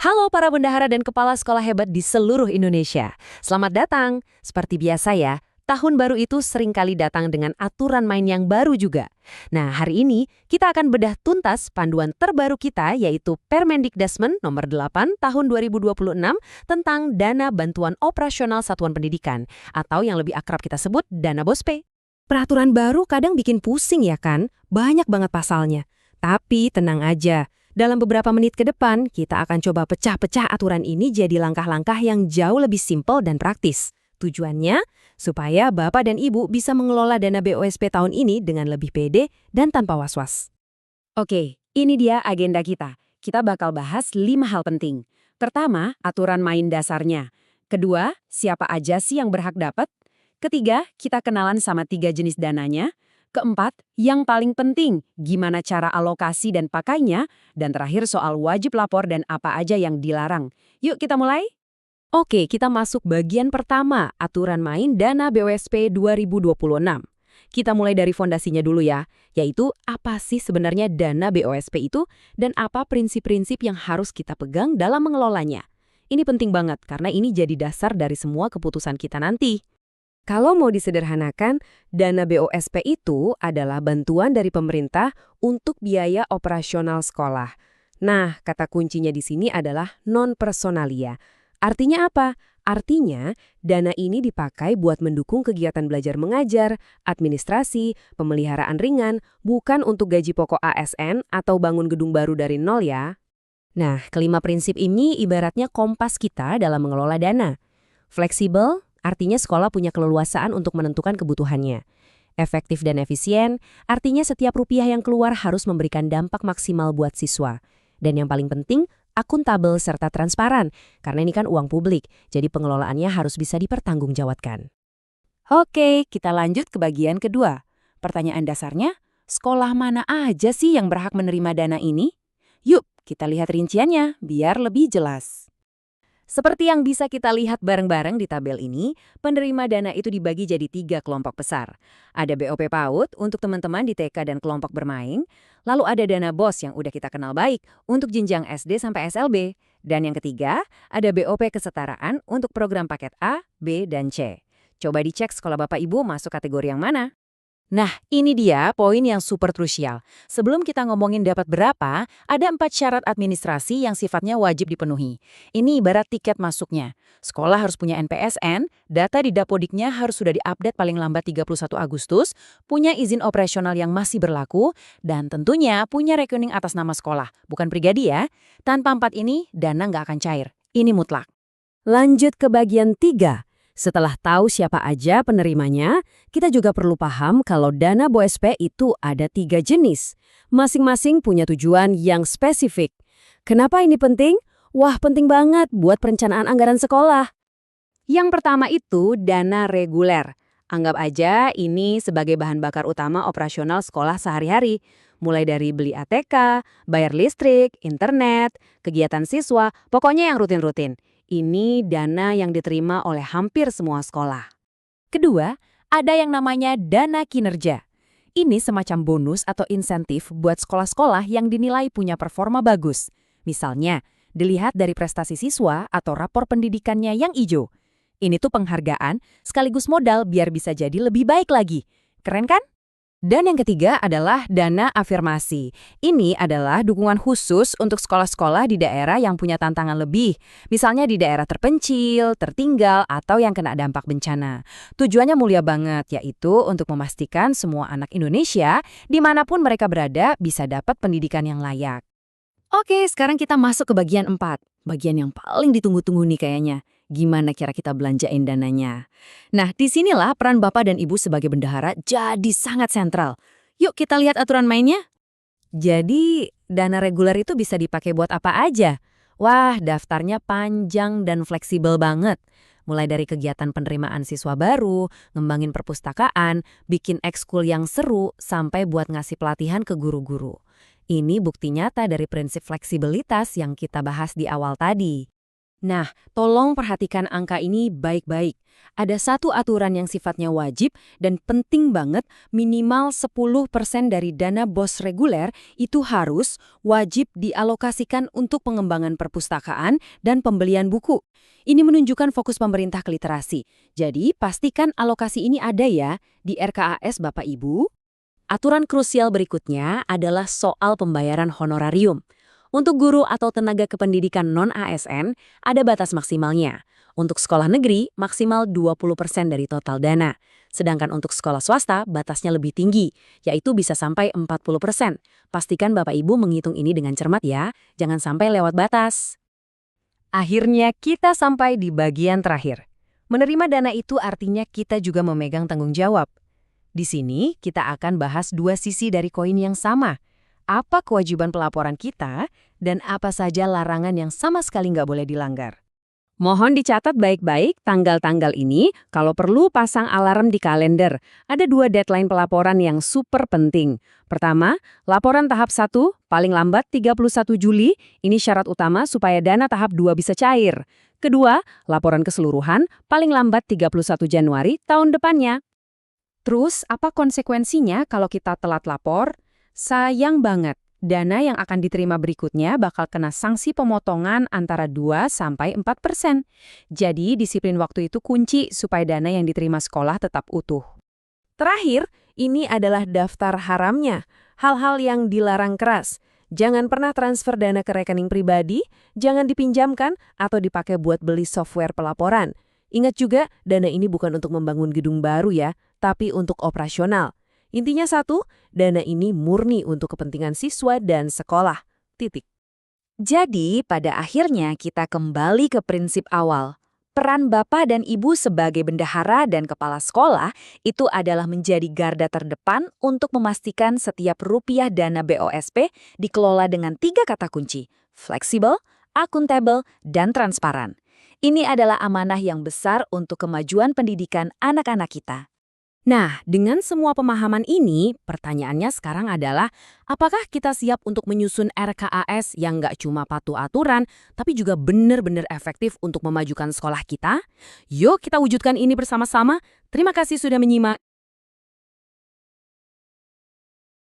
Halo para bendahara dan kepala sekolah hebat di seluruh Indonesia. Selamat datang. Seperti biasa ya, tahun baru itu seringkali datang dengan aturan main yang baru juga. Nah, hari ini kita akan bedah tuntas panduan terbaru kita yaitu Permendikdasmen nomor 8 tahun 2026 tentang Dana Bantuan Operasional Satuan Pendidikan atau yang lebih akrab kita sebut Dana BOSPE. Peraturan baru kadang bikin pusing ya kan? Banyak banget pasalnya. Tapi tenang aja. Dalam beberapa menit ke depan, kita akan coba pecah-pecah aturan ini jadi langkah-langkah yang jauh lebih simpel dan praktis. Tujuannya, supaya Bapak dan Ibu bisa mengelola dana BOSP tahun ini dengan lebih pede dan tanpa was-was. Oke, ini dia agenda kita. Kita bakal bahas 5 hal penting. Pertama, aturan main dasarnya. Kedua, siapa aja sih yang berhak dapat? Ketiga, kita kenalan sama 3 jenis dananya. Keempat, yang paling penting, gimana cara alokasi dan pakainya. Dan terakhir soal wajib lapor dan apa aja yang dilarang. Yuk kita mulai? Oke, kita masuk bagian pertama, aturan main dana BOSP 2026. Kita mulai dari fondasinya dulu ya, yaitu apa sih sebenarnya dana BOSP itu dan apa prinsip-prinsip yang harus kita pegang dalam mengelolanya. Ini penting banget karena ini jadi dasar dari semua keputusan kita nanti. Kalau mau disederhanakan, dana BOSP itu adalah bantuan dari pemerintah untuk biaya operasional sekolah. Nah, kata kuncinya di sini adalah non-personalia. Artinya apa? Artinya, dana ini dipakai buat mendukung kegiatan belajar mengajar, administrasi, pemeliharaan ringan, bukan untuk gaji pokok ASN atau bangun gedung baru dari nol ya. Nah, kelima prinsip ini ibaratnya kompas kita dalam mengelola dana. Fleksibel, artinya sekolah punya keleluasaan untuk menentukan kebutuhannya. Efektif dan efisien, artinya setiap rupiah yang keluar harus memberikan dampak maksimal buat siswa. Dan yang paling penting, akuntabel serta transparan, karena ini kan uang publik, jadi pengelolaannya harus bisa dipertanggungjawabkan. Oke, kita lanjut ke bagian kedua. Pertanyaan dasarnya, sekolah mana aja sih yang berhak menerima dana ini? Yuk, kita lihat rinciannya biar lebih jelas. Seperti yang bisa kita lihat bareng-bareng di tabel ini, penerima dana itu dibagi jadi 3 kelompok besar. Ada BOP PAUD untuk teman-teman di TK dan kelompok bermain, lalu ada dana BOS yang udah kita kenal baik untuk jenjang SD sampai SLB, dan yang ketiga, ada BOP kesetaraan untuk program paket A, B, dan C. Coba dicek sekolah Bapak Ibu masuk kategori yang mana. Nah, ini dia poin yang super krusial. Sebelum kita ngomongin dapat berapa, ada 4 syarat administrasi yang sifatnya wajib dipenuhi. Ini ibarat tiket masuknya. Sekolah harus punya NPSN, data di Dapodiknya harus sudah diupdate paling lambat 31 Agustus, punya izin operasional yang masih berlaku, dan tentunya punya rekening atas nama sekolah, bukan pribadi ya. Tanpa 4 ini, dana nggak akan cair. Ini mutlak. Lanjut ke bagian 3. Setelah tahu siapa aja penerimanya, kita juga perlu paham kalau dana BOSP itu ada 3 jenis. Masing-masing punya tujuan yang spesifik. Kenapa ini penting? Wah, penting banget buat perencanaan anggaran sekolah. Yang pertama itu dana reguler. Anggap aja ini sebagai bahan bakar utama operasional sekolah sehari-hari. Mulai dari beli ATK, bayar listrik, internet, kegiatan siswa, pokoknya yang rutin-rutin. Ini dana yang diterima oleh hampir semua sekolah. Kedua, ada yang namanya dana kinerja. Ini semacam bonus atau insentif buat sekolah-sekolah yang dinilai punya performa bagus. Misalnya, dilihat dari prestasi siswa atau rapor pendidikannya yang hijau. Ini tuh penghargaan sekaligus modal biar bisa jadi lebih baik lagi. Keren kan? Dan yang ketiga adalah dana afirmasi. Ini adalah dukungan khusus untuk sekolah-sekolah di daerah yang punya tantangan lebih. Misalnya di daerah terpencil, tertinggal, atau yang kena dampak bencana. Tujuannya mulia banget, yaitu untuk memastikan semua anak Indonesia, dimanapun mereka berada, bisa dapat pendidikan yang layak. Oke, sekarang kita masuk ke bagian 4. Bagian yang paling ditunggu-tunggu nih kayaknya. Gimana cara kita belanjain dananya? Nah, disinilah peran Bapak dan Ibu sebagai bendahara jadi sangat sentral. Yuk kita lihat aturan mainnya. Jadi, dana reguler itu bisa dipakai buat apa aja? Wah, daftarnya panjang dan fleksibel banget. Mulai dari kegiatan penerimaan siswa baru, ngembangin perpustakaan, bikin ekskul yang seru, sampai buat ngasih pelatihan ke guru-guru. Ini bukti nyata dari prinsip fleksibilitas yang kita bahas di awal tadi. Nah, tolong perhatikan angka ini baik-baik. Ada satu aturan yang sifatnya wajib dan penting banget, minimal 10% dari dana BOS reguler itu harus wajib dialokasikan untuk pengembangan perpustakaan dan pembelian buku. Ini menunjukkan fokus pemerintah ke literasi. Jadi, pastikan alokasi ini ada ya di RKAS Bapak Ibu. Aturan krusial berikutnya adalah soal pembayaran honorarium. Untuk guru atau tenaga kependidikan non-ASN, ada batas maksimalnya. Untuk sekolah negeri, maksimal 20% dari total dana. Sedangkan untuk sekolah swasta, batasnya lebih tinggi, yaitu bisa sampai 40%. Pastikan Bapak Ibu menghitung ini dengan cermat ya, jangan sampai lewat batas. Akhirnya kita sampai di bagian terakhir. Menerima dana itu artinya kita juga memegang tanggung jawab. Di sini kita akan bahas dua sisi dari koin yang sama. Apa kewajiban pelaporan kita, dan apa saja larangan yang sama sekali nggak boleh dilanggar. Mohon dicatat baik-baik tanggal-tanggal ini, kalau perlu pasang alarm di kalender. Ada dua deadline pelaporan yang super penting. Pertama, laporan tahap 1, paling lambat 31 Juli, ini syarat utama supaya dana tahap 2 bisa cair. Kedua, laporan keseluruhan, paling lambat 31 Januari tahun depannya. Terus, apa konsekuensinya kalau kita telat lapor? Sayang banget, dana yang akan diterima berikutnya bakal kena sanksi pemotongan antara 2–4%. Jadi, disiplin waktu itu kunci supaya dana yang diterima sekolah tetap utuh. Terakhir, ini adalah daftar haramnya, hal-hal yang dilarang keras. Jangan pernah transfer dana ke rekening pribadi, jangan dipinjamkan atau dipakai buat beli software pelaporan. Ingat juga, dana ini bukan untuk membangun gedung baru ya, tapi untuk operasional. Intinya satu, dana ini murni untuk kepentingan siswa dan sekolah. Titik. Jadi, pada akhirnya kita kembali ke prinsip awal. Peran Bapak dan Ibu sebagai bendahara dan kepala sekolah itu adalah menjadi garda terdepan untuk memastikan setiap rupiah dana BOSP dikelola dengan 3 kata kunci, fleksibel, akuntabel, dan transparan. Ini adalah amanah yang besar untuk kemajuan pendidikan anak-anak kita. Nah, dengan semua pemahaman ini, pertanyaannya sekarang adalah, apakah kita siap untuk menyusun RKAS yang nggak cuma patuh aturan, tapi juga benar-benar efektif untuk memajukan sekolah kita? Yuk kita wujudkan ini bersama-sama. Terima kasih sudah menyimak.